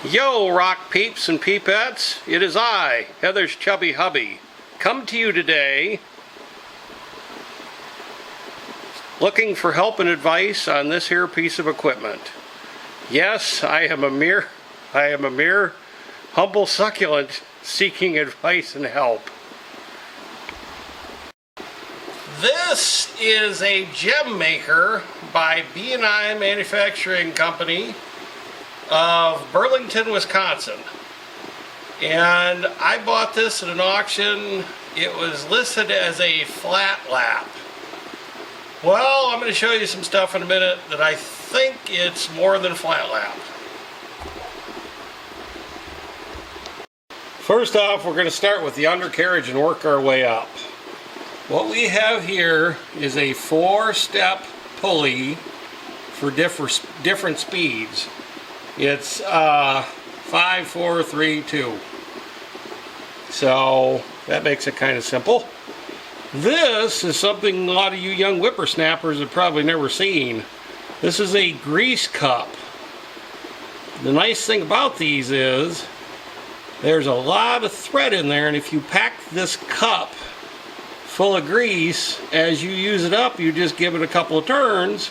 Yo, rock peeps and peepettes, it is I, Heather's chubby hubby, come to you today looking for help and advice on this here piece of equipment. Yes, I am a mere humble succulent seeking advice and help. This is a gem maker by B&I Manufacturing Company of Burlington, Wisconsin. And I bought this at an auction. It was listed as a flat lap. Well, I'm going to show you some stuff in a minute that I think it's more than flat lap. First off, we're going to start with the undercarriage and work our way up. What we have here is a 4-step pulley for different speeds. It's 5, 4, 3, 2. So that makes it kind of simple. This is something a lot of you young whippersnappers have probably never seen. This is a grease cup. The nice thing about these is there's a lot of thread in there, and if you pack this cup full of grease, as you use it up, you just give it a couple of turns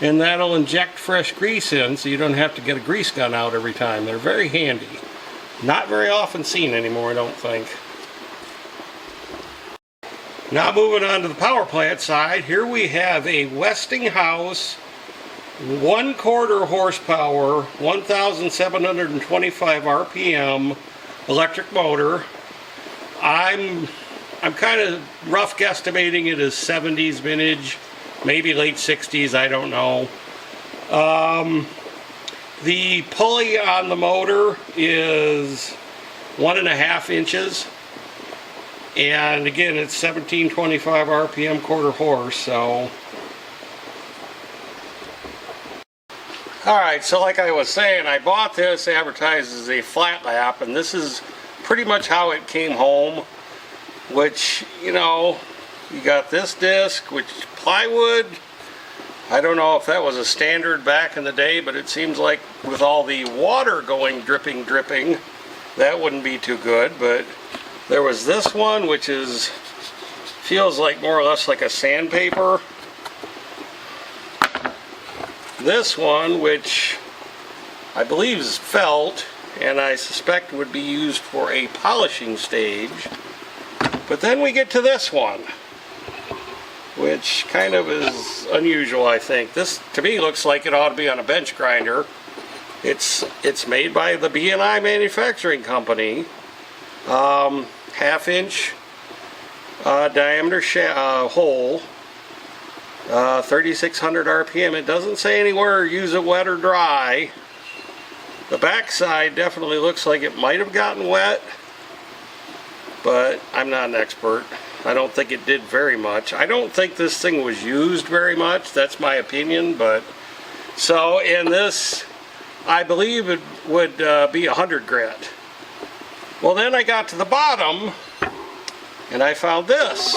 and that'll inject fresh grease in, so you don't have to get a grease gun out every time. They're very handy. Not very often seen anymore, I don't think. Now moving on to the power plant side, here we have a Westinghouse 1/4 horsepower, 1,725 RPM electric motor. I'm kind of rough guesstimating it as 70s vintage, maybe late 60s, I don't know. The pulley on the motor is 1.5 inches. And again, it's 1725 RPM, 1/4 horse, so. Alright, so like I was saying, I bought this advertised as a flat lap, and this is pretty much how it came home. Which, you know, you got this disc, which plywood. I don't know if that was a standard back in the day, but it seems like with all the water going dripping, that wouldn't be too good. But there was this one, which feels like more or less like a sandpaper. This one, which I believe is felt, and I suspect would be used for a polishing stage. But then we get to this one, which kind of is unusual, I think. This, to me, looks like it ought to be on a bench grinder. It's made by the B&I Manufacturing Company. 1/2 inch diameter hole, 3,600 RPM. It doesn't say anywhere use it wet or dry. The back side definitely looks like it might have gotten wet, but I'm not an expert. I don't think it did very much. I don't think this thing was used very much. That's my opinion. But so in this, I believe it would be 100 grit. Well, then I got to the bottom and I found this,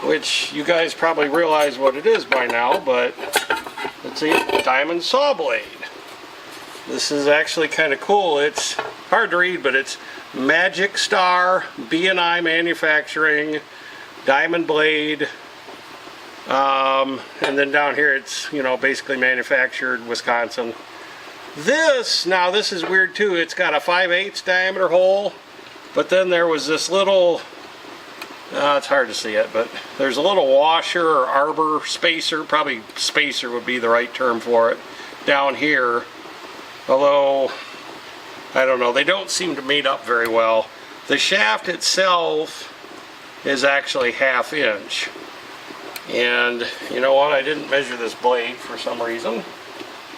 which you guys probably realize what it is by now, but it's a diamond saw blade. This is actually kind of cool. It's hard to read, but it's Magic Star, B&I Manufacturing, diamond blade, and then down here it's, you know, basically manufactured Wisconsin. This is weird too. It's got a 5/8 diameter hole, but then there was this little, it's hard to see it, but there's a little washer or arbor spacer, probably spacer would be the right term for it, down here. Although, I don't know, they don't seem to meet up very well. The shaft itself is actually 1/2 inch. And you know what, I didn't measure this blade for some reason.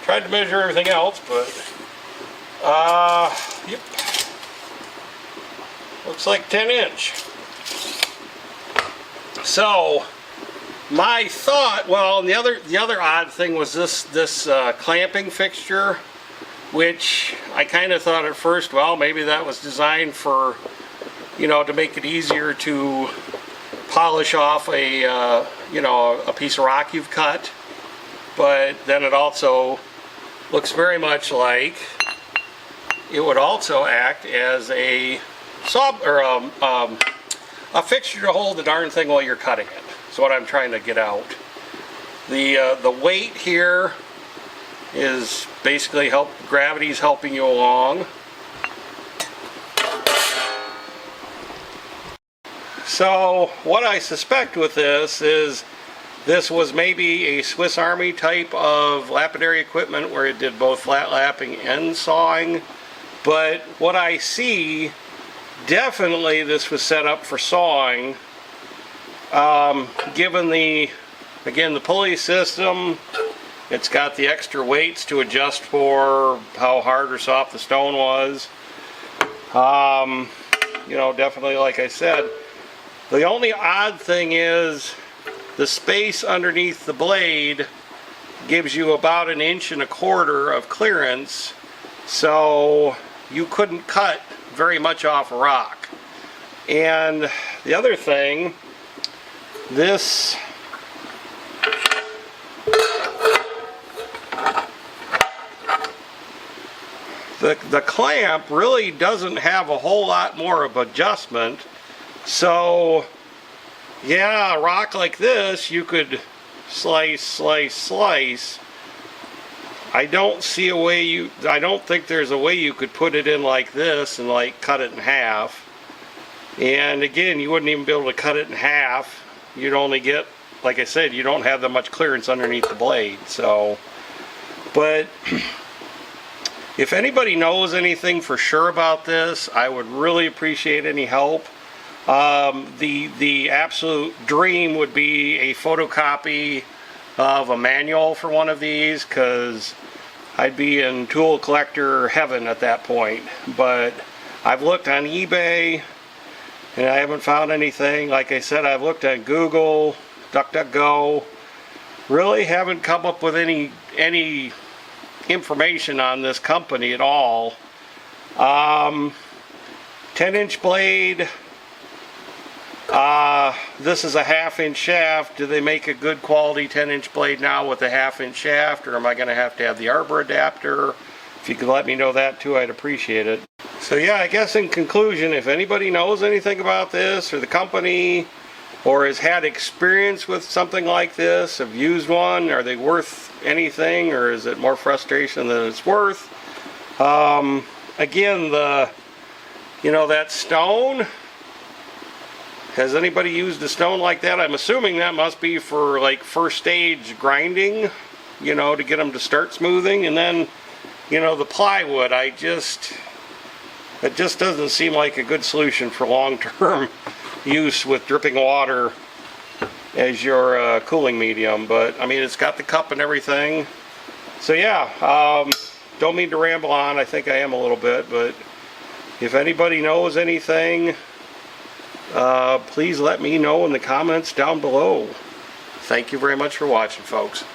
Tried to measure everything else, but yep. Looks like 10 inch. So my thought, well, and the other odd thing was this clamping fixture, which I kind of thought at first, well, maybe that was designed for, you know, to make it easier to polish off a you know, a piece of rock you've cut. But then it also looks very much like it would also act as a saw or a fixture to hold the darn thing while you're cutting it. That's what I'm trying to get out. The weight here is basically gravity's helping you along. So what I suspect with this is this was maybe a Swiss Army type of lapidary equipment where it did both flat lapping and sawing. But what I see, definitely this was set up for sawing. Given the pulley system, it's got the extra weights to adjust for how hard or soft the stone was. You know, definitely, like I said, the only odd thing is the space underneath the blade gives you about 1.25 inches of clearance, so you couldn't cut very much off a rock. And the other thing, this the clamp really doesn't have a whole lot more of adjustment. So yeah, a rock like this you could slice, slice, slice. I don't think there's a way you could put it in like this and like cut it in half. And again, you wouldn't even be able to cut it in half. You'd only get, like I said, you don't have that much clearance underneath the blade. So, but if anybody knows anything for sure about this, I would really appreciate any help. The absolute dream would be a photocopy of a manual for one of these, because I'd be in tool collector heaven at that point. But I've looked on eBay and I haven't found anything. Like I said, I've looked at Google, DuckDuckGo, really haven't come up with any information on this company at all. 10-inch blade. This is a 1/2 inch shaft. Do they make a good quality 10-inch blade now with a 1/2 inch shaft, or am I going to have the arbor adapter? If you could let me know that too, I'd appreciate it. So yeah, I guess in conclusion, if anybody knows anything about this, or the company, or has had experience with something like this, have used one, are they worth anything, or is it more frustration than it's worth? Again, that stone, has anybody used a stone like that? I'm assuming that must be for like first stage grinding, to get them to start smoothing. And then, the plywood, it just doesn't seem like a good solution for long-term use with dripping water as your cooling medium. But I mean, it's got the cup and everything. So yeah, don't mean to ramble on. I think I am a little bit, but if anybody knows anything, please let me know in the comments down below. Thank you very much for watching, folks.